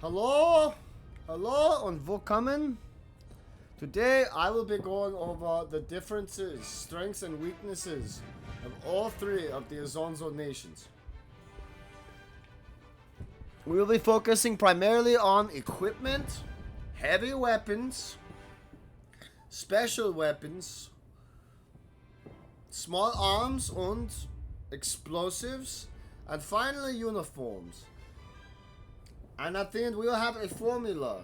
Hello? Hello and willkommen. Today I will be going over the differences, strengths and weaknesses of all three of the Isonzo nations. We will be focusing primarily on equipment, heavy weapons, special weapons, small arms and explosives, and finally uniforms. And at the end we will have a formula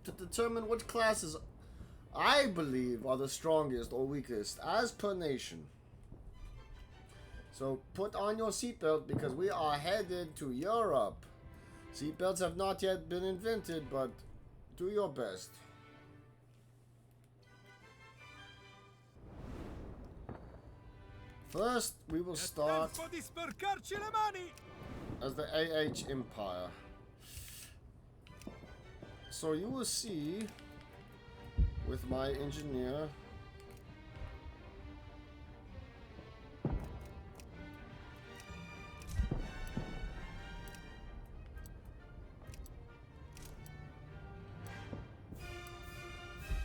to determine which classes I believe are the strongest or weakest as per nation. So put on your seatbelt because we are headed to Europe. Seatbelts have not yet been invented, but do your best. First, we will start as the AH Empire. So you will see with my engineer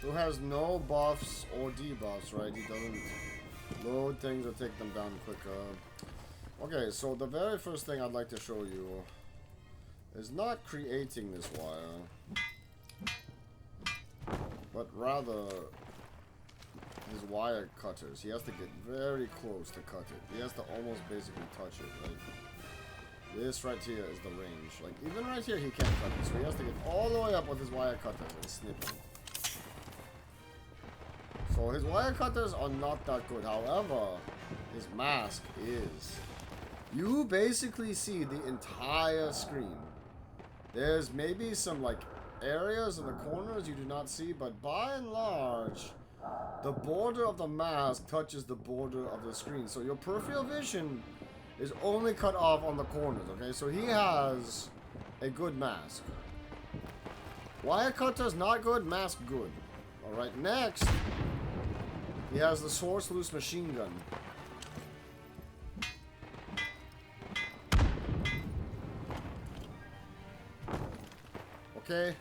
who has no buffs or debuffs, right? He doesn't load things or take them down quicker. Okay, so the very first thing I'd like to show you is not creating this wire, but rather his wire cutters. He has to get very close to cut it. He has to almost basically touch it, right? This right here is the range. Like, even right here he can't cut it, so he has to get all the way up with his wire cutters and snip it. So his wire cutters are not that good. However, his mask is. You basically see the entire screen. There's maybe some like areas in the corners you do not see, but by and large, the border of the mask touches the border of the screen. So your peripheral vision is only cut off on the corners, okay? So he has a good mask. Wire cutters not good, mask good. Alright, next, he has the source loose machine gun. Okay.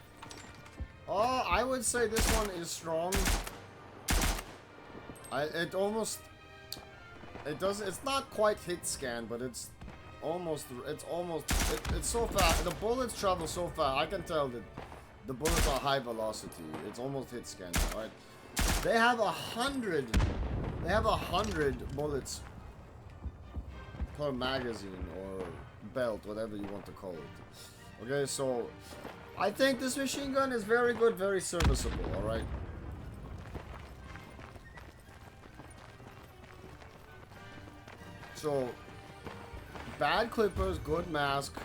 Oh, I would say this one is strong. It's not quite hit scan, but it's so fast. The bullets travel so fast. I can tell that the bullets are high velocity. It's almost hit scan, right? They have 100 bullets per magazine or belt, whatever you want to call it. Okay, so I think this machine gun is very good, very serviceable, alright? So, bad clippers, good mask,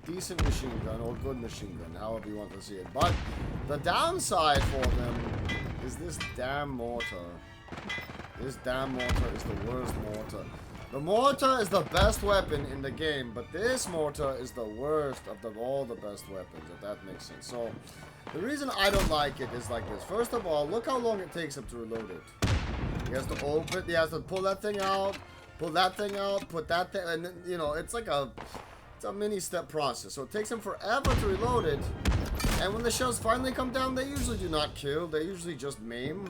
decent machine gun, or good machine gun, however you want to see it. But the downside for them is this damn mortar. This damn mortar is the worst mortar. The mortar is the best weapon in the game, but this mortar is the worst of all the best weapons, if that makes sense. So, the reason I don't like it is like this. First of all, look how long it takes him to reload it. He has to open, he has to pull that thing out, pull that thing out, put that thing, and then, you know, it's like a mini step process. So it takes him forever to reload it, and when the shells finally come down, they usually do not kill, they usually just maim.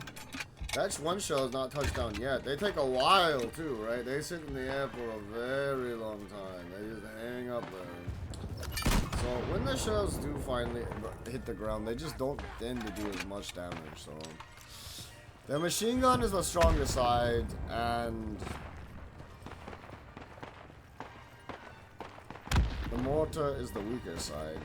That one shell is not touched down yet. They take a while too, right? They sit in the air for a very long time. They just hang up there. So when the shells do finally hit the ground, they just don't tend to do as much damage. So the machine gun is the stronger side, and the mortar is the weaker side.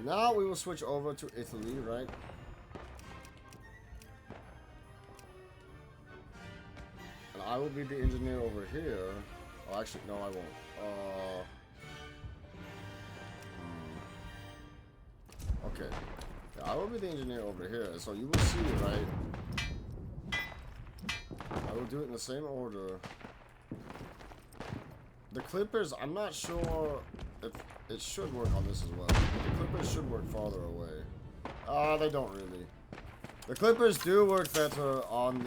now we will switch over to Italy, right? And I will be the engineer over here. Oh, actually, no, I won't. Okay. Yeah, I will be the engineer over here. So you will see, right? I will do it in the same order. The clippers, I'm not sure if it should work on this as well. The clippers should work farther away. They don't really. The clippers do work better on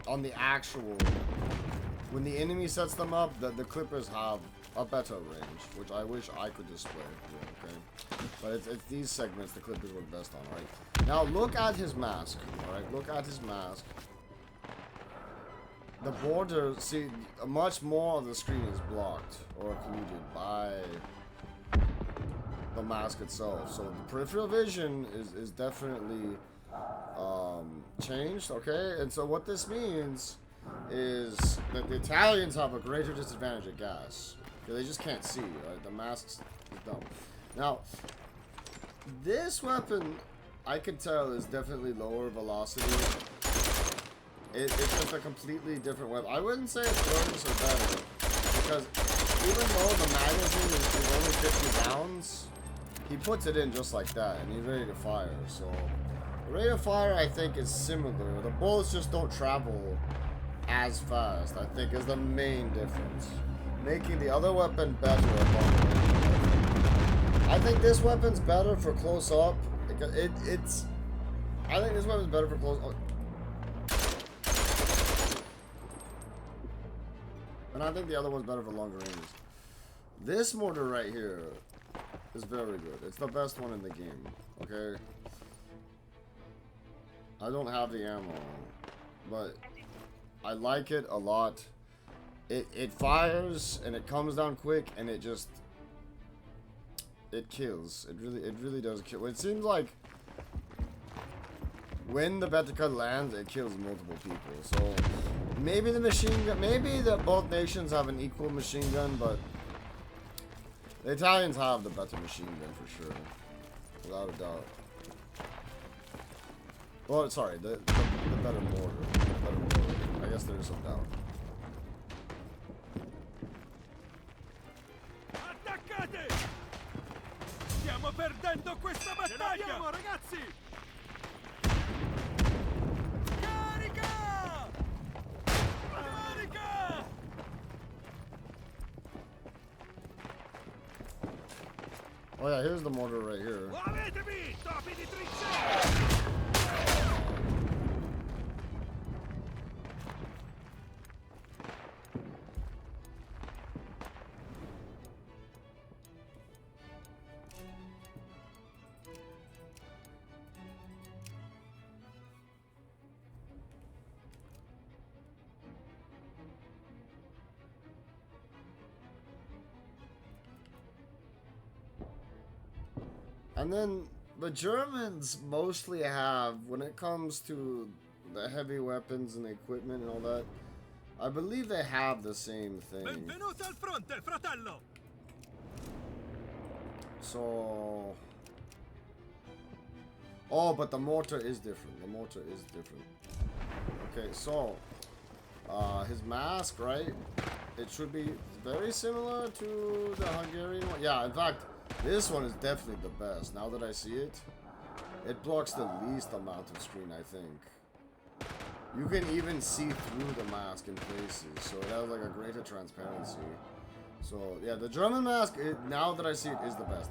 the actual, when the enemy sets them up, the clippers have a better range, which I wish I could display. Yeah, okay, but it's these segments the clippers work best on, right? Now look at his mask. All right, look at his mask. The border, see, much more of the screen is blocked or occluded by the mask itself. So the peripheral vision is definitely changed, okay? And so what this means is that the Italians have a greater disadvantage at gas. They just can't see, right? The mask's is dumb. Now, this weapon, I could tell, is definitely lower velocity. It's just a completely different weapon. I wouldn't say it's worse or better, because even though the magazine is only 50 rounds, he puts it in just like that, and he's ready to fire. So the rate of fire, I think, is similar. The bullets just don't travel as fast, I think, is the main difference, making the other weapon better. I think this weapon's better for close up. It's. I think this weapon's better for close up. And I think the other one's better for longer ranges. This mortar right here is very good. It's the best one in the game. Okay. I don't have the ammo, but I like it a lot. It fires and it comes down quick and it just kills. It really does kill. It seems like when the Betica lands, it kills multiple people. So maybe the machine gun, maybe both nations have an equal machine gun, but the Italians have the better machine gun for sure, without a doubt. Well, sorry, the better mortar. I guess there is some doubt. Attaccate! Stiamo perdendo questa battaglia! Ragazzi! Carica! Carica! Oh yeah, here's the mortar right here. Avete visto, topi di trincea! And then the Germans mostly have, when it comes to the heavy weapons and the equipment and all that, I believe they have the same thing. Benvenuto al fronte, fratello! So... Oh, but the mortar is different. The mortar is different. Okay, so... his mask, right? It should be very similar to the Hungarian one. Yeah, in fact, this one is definitely the best. Now that I see it, it blocks the least amount of screen, I think. You can even see through the mask in places, so it has like a greater transparency. So yeah, the German mask, now that I see it, is the best.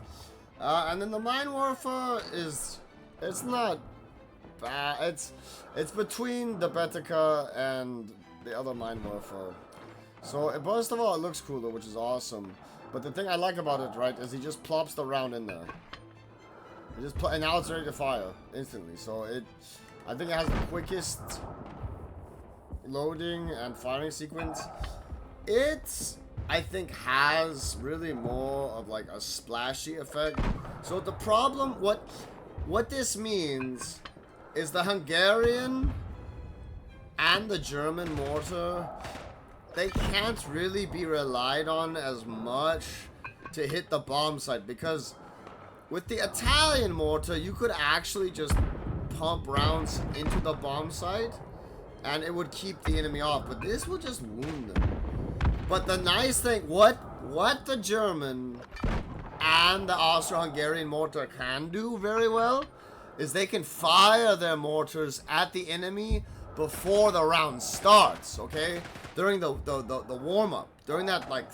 And then the Mine Warfare is, it's not bad. It's between the Betica and the other Mine Warfare. So first of all, it looks cool though, which is awesome. But the thing I like about it, right, is he just plops the round in there. He just and now it's ready to fire instantly. So I think it has the quickest loading and firing sequence. I think has really more of like a splashy effect. So the problem, what this means is the Hungarian and the German mortar, they can't really be relied on as much to hit the bomb site, because with the Italian mortar, you could actually just pump rounds into the bomb site and it would keep the enemy off, but this will just wound them. But the nice thing, what the German and the Austro-Hungarian mortar can do very well is they can fire their mortars at the enemy before the round starts, okay? During the warm-up, during that like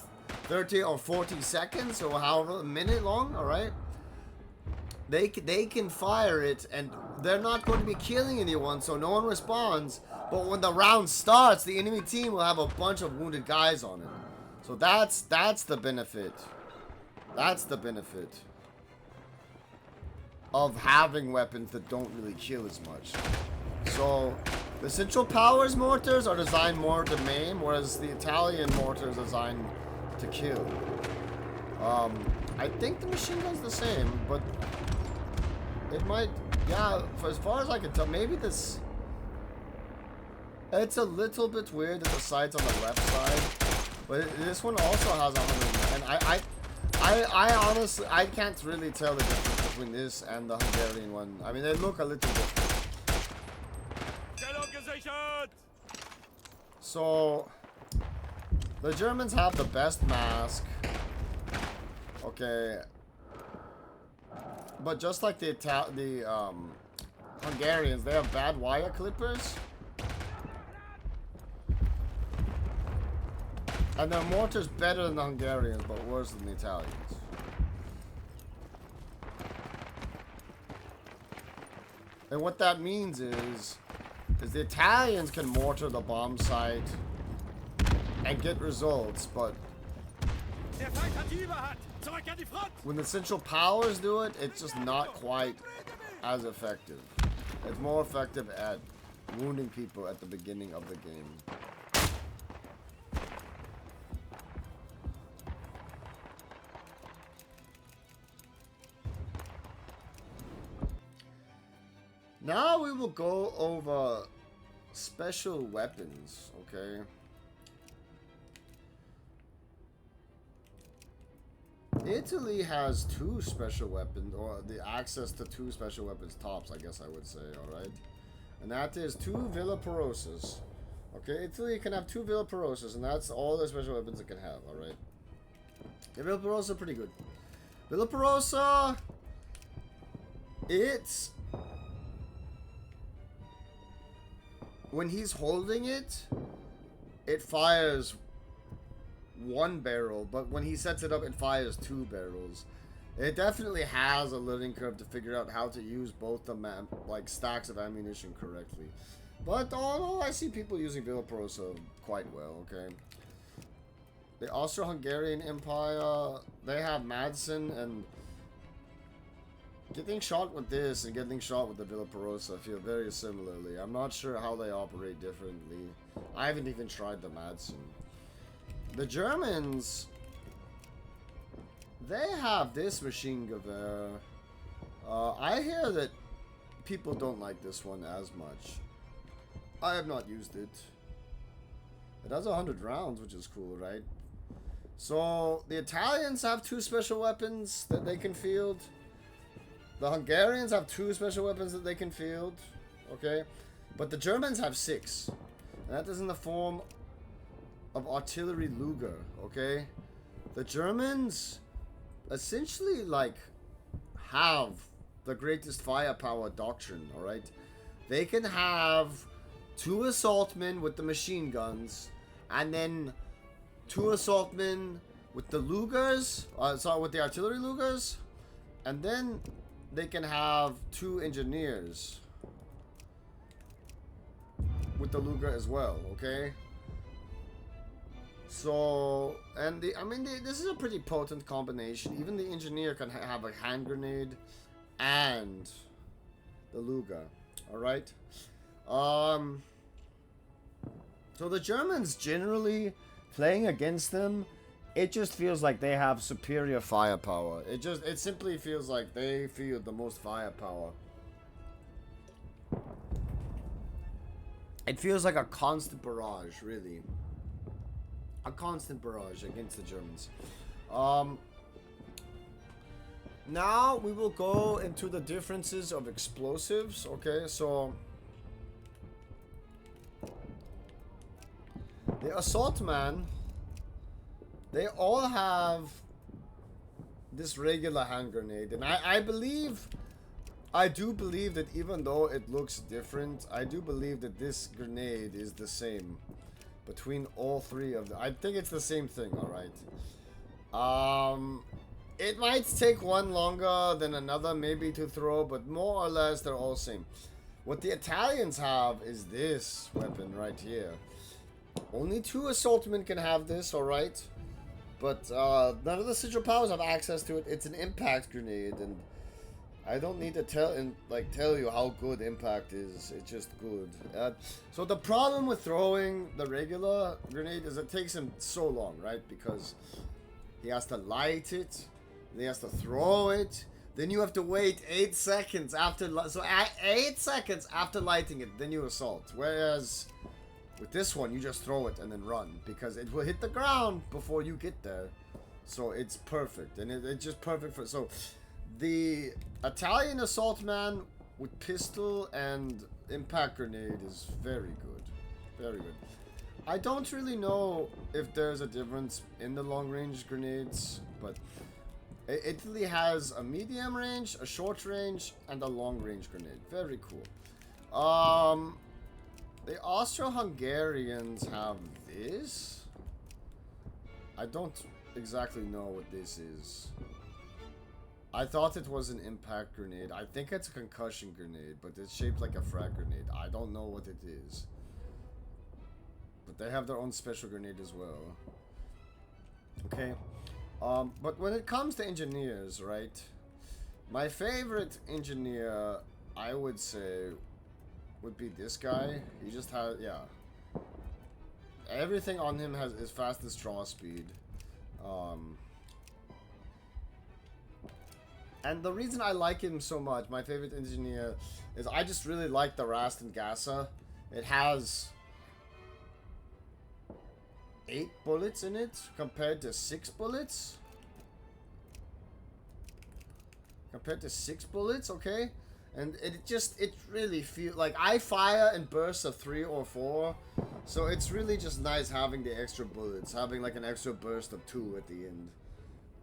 30 or 40 seconds or however, a minute long, all right? They can fire it, and they're not going to be killing anyone, so no one responds. But when the round starts, the enemy team will have a bunch of wounded guys on it. So that's the benefit. That's the benefit of having weapons that don't really kill as much. So the Central Powers mortars are designed more to maim, whereas the Italian mortars are designed to kill. I think the machine gun's the same, but it might, yeah, for as far as I can tell, maybe this, it's a little bit weird that the sight's on the left side, but this one also has 100, and I honestly, I can't really tell the difference between this and the Hungarian one. I mean, they look a little different. So, the Germans have the best mask. Okay. But just like the Hungarians, they have bad wire clippers. And their mortar's better than the Hungarians, but worse than the Italians. And what that means is the Italians can mortar the bomb site and get results, but when the Central Powers do it, it's just not quite as effective. It's more effective at wounding people at the beginning of the game. Now we will go over special weapons, okay? Italy has 2 special weapons, or the access to 2 special weapons tops, I guess I would say, alright? And that is 2 Villa Perosas. Okay, Italy can have 2 Villa Perosas, and that's all the special weapons it can have, alright? The Villa Perosa are pretty good. Villa Perosa, it's, when he's holding it, it fires 1 barrel, but when he sets it up, it fires 2 barrels. It definitely has a learning curve to figure out how to use both the like stacks of ammunition correctly. But all in all, I see people using Villa Perosa quite well, okay? The Austro-Hungarian Empire, they have Madsen, and getting shot with this and getting shot with the Villa Perosa feel very similarly. I'm not sure how they operate differently. I haven't even tried the Madsen. The Germans, they have this machine gewehr. I hear that people don't like this one as much. I have not used it. It has 100 rounds, which is cool, right? So, the Italians have 2 special weapons that they can field. The Hungarians have 2 special weapons that they can field. Okay? But the Germans have 6. And that is in the form of artillery Luger, okay? The Germans essentially, like, have the greatest firepower doctrine, alright? They can have 2 assaultmen with the machine guns, and then 2 assaultmen with the Lugers, with the artillery Lugers, and then they can have 2 engineers with the Luger as well, okay? So, and this is a pretty potent combination. Even the engineer can have a hand grenade and the Luger, alright? So the Germans generally, playing against them, it just feels like they have superior firepower. It simply feels like they feel the most firepower. It feels like a constant barrage, really. A constant barrage against the Germans. Now we will go into the differences of explosives. Okay, so the assault man, they all have this regular hand grenade, and I do believe that even though it looks different, I do believe that this grenade is the same between all three of them. I think it's the same thing, alright. It might take one longer than another maybe to throw, but more or less they're all same. What the Italians have is this weapon right here. Only 2 assaultmen can have this, alright? But none of the sigil powers have access to it. It's an impact grenade, and I don't need to tell you how good impact is. It's just good. So the problem with throwing the regular grenade is it takes him so long, right? Because he has to light it, then he has to throw it, then you have to wait 8 seconds after. So 8 seconds after lighting it, then you assault. Whereas with this one, you just throw it and then run, because it will hit the ground before you get there. So it's perfect, and it's just perfect for. So the Italian assault man with pistol and impact grenade is very good, very good. I don't really know if there's a difference in the long range grenades, but Italy has a medium range, a short range, and a long range grenade. Very cool. The Austro-Hungarians have this. I don't exactly know what this is. I thought it was an impact grenade. I think it's a concussion grenade, but it's shaped like a frag grenade. I don't know what it is. But they have their own special grenade as well. Okay. But when it comes to engineers, right? My favorite engineer, I would say, would be this guy. He just has, yeah. Everything on him is fastest draw speed. And the reason I like him so much, my favorite engineer, is I just really like the Rasten Gassa. It has 8 bullets in it compared to 6 bullets. Okay? And it really feels like I fire in bursts of 3 or 4. So it's really just nice having the extra bullets, having like an extra burst of 2 at the end.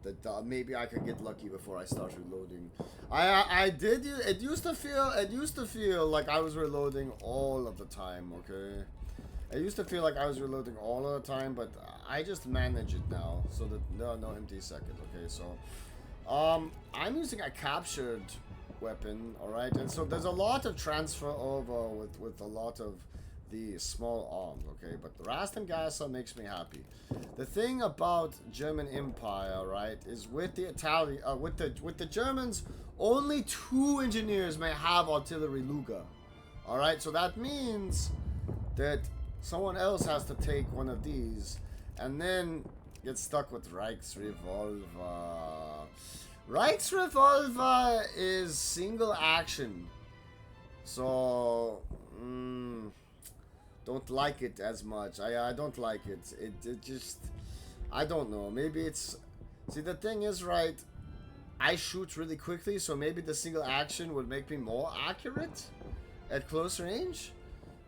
That maybe I could get lucky before I start reloading. It used to feel like I was reloading all of the time, okay? It used to feel like I was reloading all of the time, but I just manage it now so that there are no empty seconds, okay? So I'm using a captured weapon, alright? And so there's a lot of transfer over with a lot of the small arms, okay? But the Rasten Gassa makes me happy. The thing about German Empire, right, is with the with the Germans, only 2 engineers may have artillery Luger. Alright, so that means that someone else has to take one of these and then get stuck with Reichsrevolver. Reichsrevolver is single action. So don't like it as much. I don't like it. It just, I don't know. Maybe it's, see, the thing is, right, I shoot really quickly, so maybe the single action would make me more accurate at close range.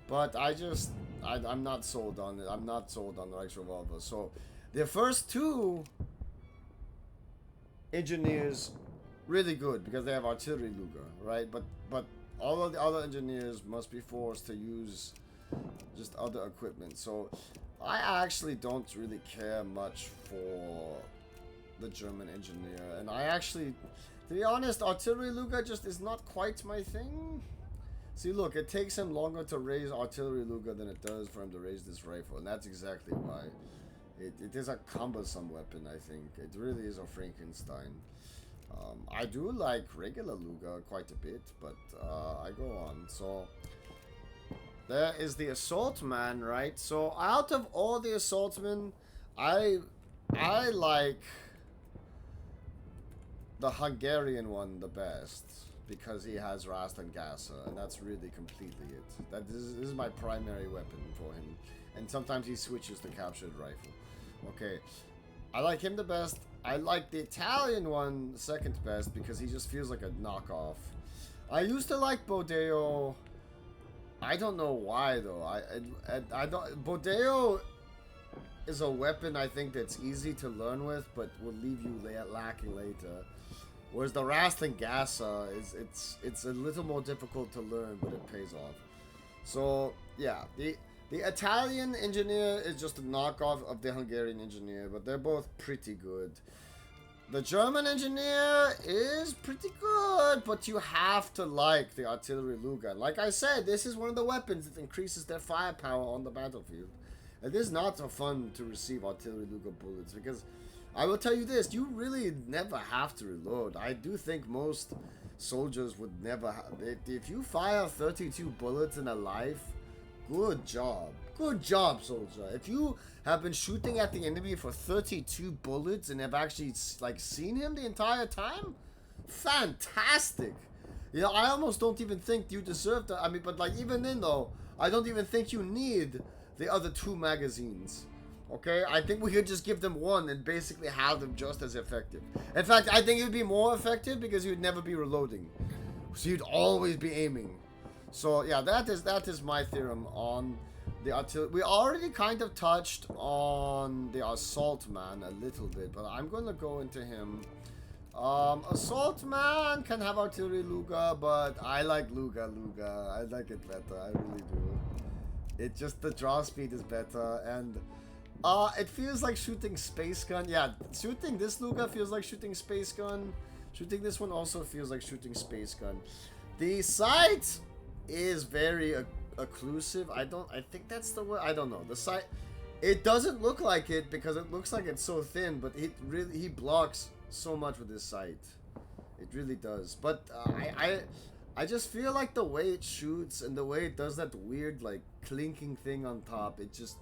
But I'm not sold on it. I'm not sold on the Reichsrevolver. So the first 2 engineers, really good because they have artillery Luger, right? But all of the other engineers must be forced to use just other equipment. So I actually don't really care much for the German engineer, and I actually, to be honest, artillery Luger just is not quite my thing. See, look, it takes him longer to raise artillery Luger than it does for him to raise this rifle, and that's exactly why. It is a cumbersome weapon, I think. It really is a Frankenstein. I do like regular Luger quite a bit, but I go on. So there is the assault man, right? So out of all the assaultmen, I like the Hungarian one the best because he has Rasten Gassa, and that's really completely it. This is my primary weapon for him, and sometimes he switches to captured rifle. Okay, I like him the best. I like the Italian one second best because he just feels like a knockoff. I used to like Bodeo. I don't know why though. I don't. Bodeo is a weapon I think that's easy to learn with, but will leave you lacking later. Whereas the Rastengasa it's a little more difficult to learn, but it pays off. So yeah, the Italian engineer is just a knockoff of the Hungarian engineer, but they're both pretty good. The German engineer is pretty good, but you have to like the artillery Luga. Like I said, this is one of the weapons that increases their firepower on the battlefield. It is not so fun to receive artillery Luga bullets because I will tell you this, you really never have to reload. I do think most soldiers would never have. If you fire 32 bullets in a life, good job. Good job, soldier. If you have been shooting at the enemy for 32 bullets and have actually like seen him the entire time, fantastic. You know, I almost don't even think you deserve that. I mean, but like even then though, I don't even think you need the other 2 magazines. Okay, I think we could just give them 1 and basically have them just as effective. In fact, I think it would be more effective because you'd never be reloading. So you'd always be aiming. So yeah, that is my theorem on the artillery. We already kind of touched on the assault man a little bit, but I'm gonna go into him. Assault man can have artillery Luga, but I like Luga. I like it better. I really do. It just, the draw speed is better, and it feels like shooting space gun. Yeah, shooting this Luga feels like shooting space gun. Shooting this one also feels like shooting space gun. The sight is very occlusive. I think that's the word. I don't know. The sight, it doesn't look like it because it looks like it's so thin, but he blocks so much with his sight. It really does. But I just feel like the way it shoots and the way it does that weird like clinking thing on top, it's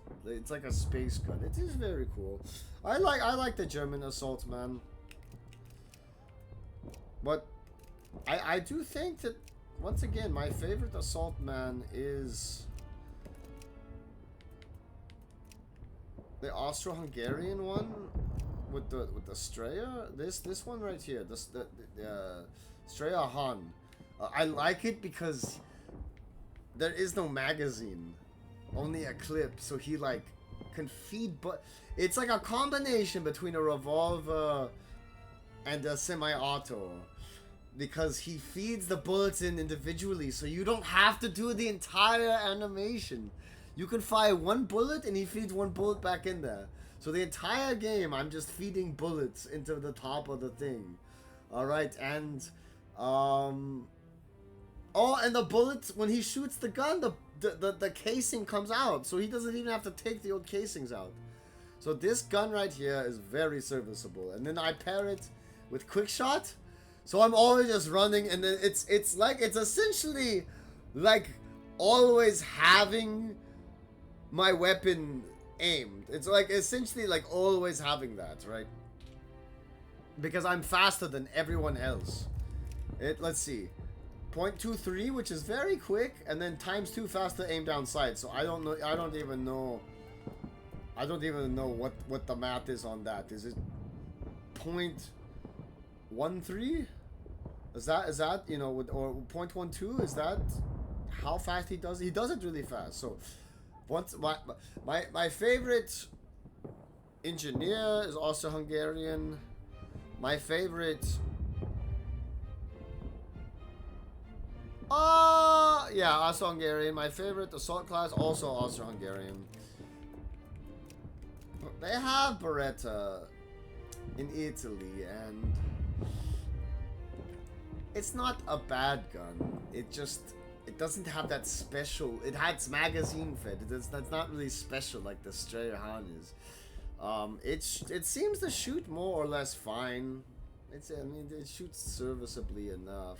like a space gun. It is very cool. I like the German assault man. But I do think that once again my favorite assault man is the Austro-Hungarian one with the Straya. This one right here, the Straya Han. I like it because there is no magazine, only a clip, so he like can feed, but it's like a combination between a revolver and a semi-auto because he feeds the bullets in individually, so you don't have to do the entire animation. You can fire 1 bullet and he feeds 1 bullet back in there. So the entire game I'm just feeding bullets into the top of the thing. Alright, and oh, and the bullets, when he shoots the gun, the casing comes out. So he doesn't even have to take the old casings out. So this gun right here is very serviceable. And then I pair it with quick shot. So I'm always just running, and then it's essentially like always having my weapon aimed. It's like essentially like always having that, right? Because I'm faster than everyone else. Let's see. 0.23, which is very quick, and then ×2 faster aim down sight. So I don't even know what the math is on that. Is it 0.13? Is that you know, or 0.12? Is that how fast he does it? He does it really fast. So once my favorite engineer is also Hungarian. My favorite yeah, also Hungarian. My favorite assault class, also Hungarian. They have Beretta in Italy, and it's not a bad gun. It doesn't have that special. It has magazine fed. That's not really special like the Strahan is. It seems to shoot more or less fine. I mean, it shoots serviceably enough.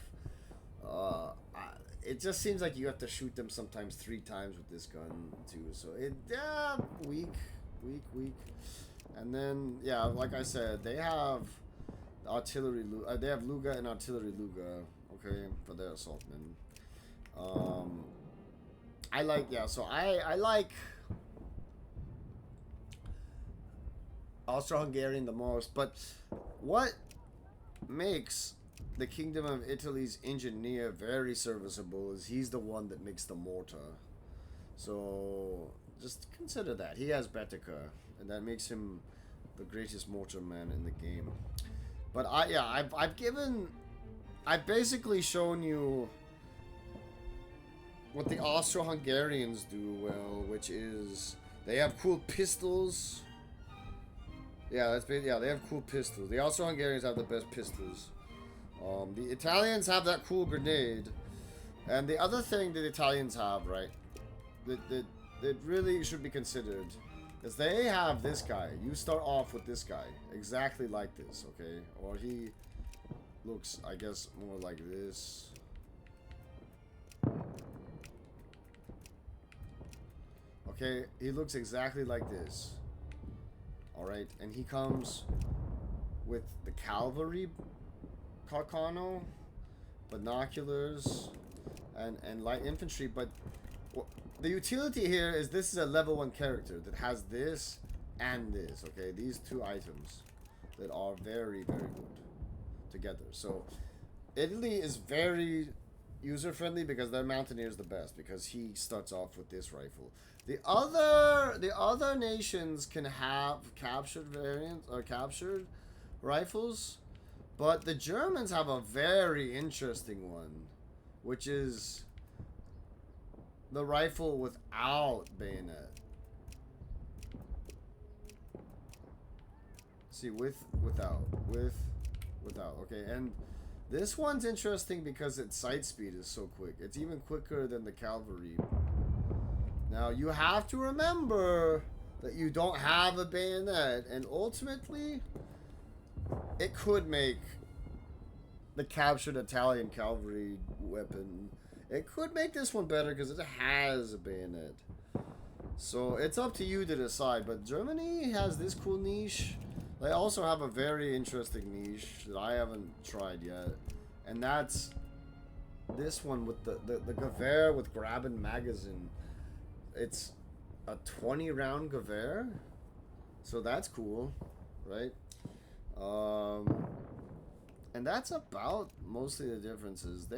It just seems like you have to shoot them sometimes 3 times with this gun too. So weak. And then yeah, like I said, they have artillery. They have Luga and artillery Luga. Okay, for their assaultmen. I like, yeah. So I like Austro-Hungarian the most. But what makes the Kingdom of Italy's engineer very serviceable is he's the one that makes the mortar. So just consider that. He has Betica, and that makes him the greatest mortar man in the game. But I've basically shown you what the Austro-Hungarians do well, which is they have cool pistols. Yeah, they have cool pistols. The Austro-Hungarians have the best pistols. The Italians have that cool grenade. And the other thing that the Italians have, right, that really should be considered, is they have this guy. You start off with this guy, exactly like this, okay? Or he looks, I guess, more like this. Okay, he looks exactly like this. Alright, and he comes with the cavalry Carcano, binoculars, and light infantry, but the utility here is this is a level 1 character that has this and this, okay? These two items that are very, very good together. So, Italy is very user-friendly because their Mountaineer is the best, because he starts off with this rifle. The other nations can have captured variants, or captured rifles, but the Germans have a very interesting one, which is the rifle without bayonet. See, without. Okay, and this one's interesting because its sight speed is so quick. It's even quicker than the cavalry. Now, you have to remember that you don't have a bayonet, and ultimately, it could make the captured Italian cavalry weapon, it could make this one better because it has a bayonet. So, it's up to you to decide, but Germany has this cool niche. They also have a very interesting niche that I haven't tried yet, and that's this one with the Gewehr with Graben magazine. It's a 20 round Gewehr, so that's cool, right? And that's about mostly the differences.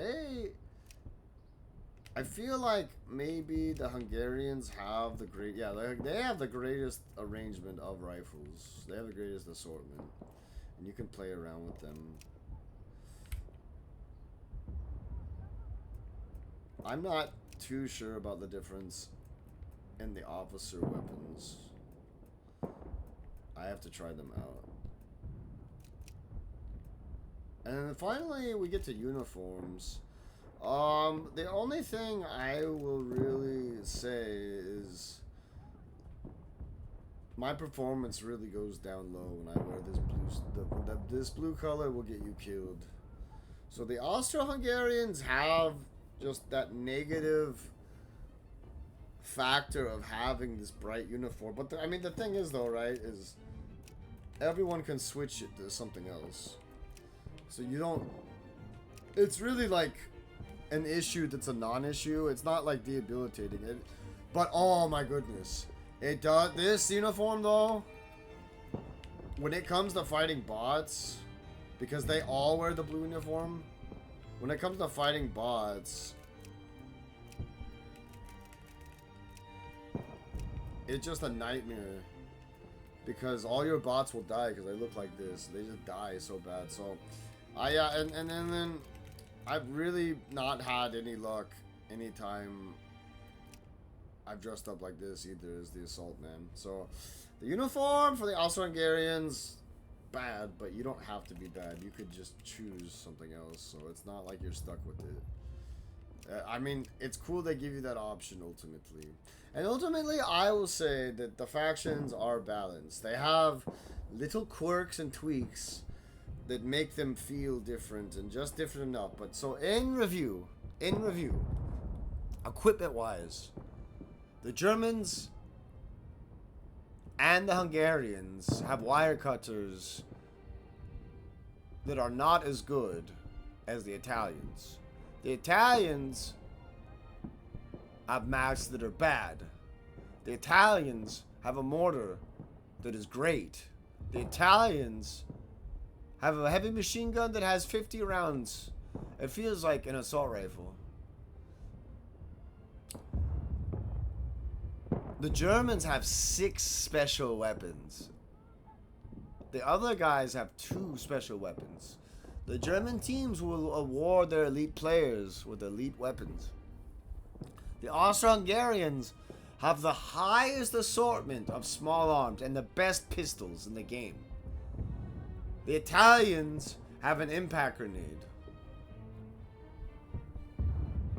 I feel like maybe the Hungarians have the they have the greatest arrangement of rifles. They have the greatest assortment, and you can play around with them. I'm not too sure about the difference in the officer weapons. I have to try them out. And then finally we get to uniforms. The only thing I will really say is my performance really goes down low when I wear this blue. This blue color will get you killed. So the Austro-Hungarians have just that negative factor of having this bright uniform. But I mean, the thing is, though, right, is everyone can switch it to something else. So you don't. It's really like an issue that's a non-issue. It's not like debilitating it. But oh my goodness, it does. This uniform though, when it comes to fighting bots, because they all wear the blue uniform. When it comes to fighting bots, it's just a nightmare. Because all your bots will die because they look like this. They just die so bad. So, and then I've really not had any luck anytime I've dressed up like this either as the assault man. So, the uniform for the Austro-Hungarians, bad, but you don't have to be bad. You could just choose something else. So, it's not like you're stuck with it. I mean, it's cool they give you that option ultimately. And ultimately, I will say that the factions are balanced. They have little quirks and tweaks that make them feel different and just different enough. But so in review, equipment-wise, the Germans and the Hungarians have wire cutters that are not as good as the Italians. The Italians have masks that are bad. The Italians have a mortar that is great. The Italians have a heavy machine gun that has 50 rounds. It feels like an assault rifle. The Germans have 6 special weapons. The other guys have 2 special weapons. The German teams will award their elite players with elite weapons. The Austro-Hungarians have the highest assortment of small arms and the best pistols in the game. The Italians have an impact grenade.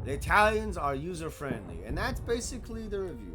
The Italians are user-friendly, and that's basically the review.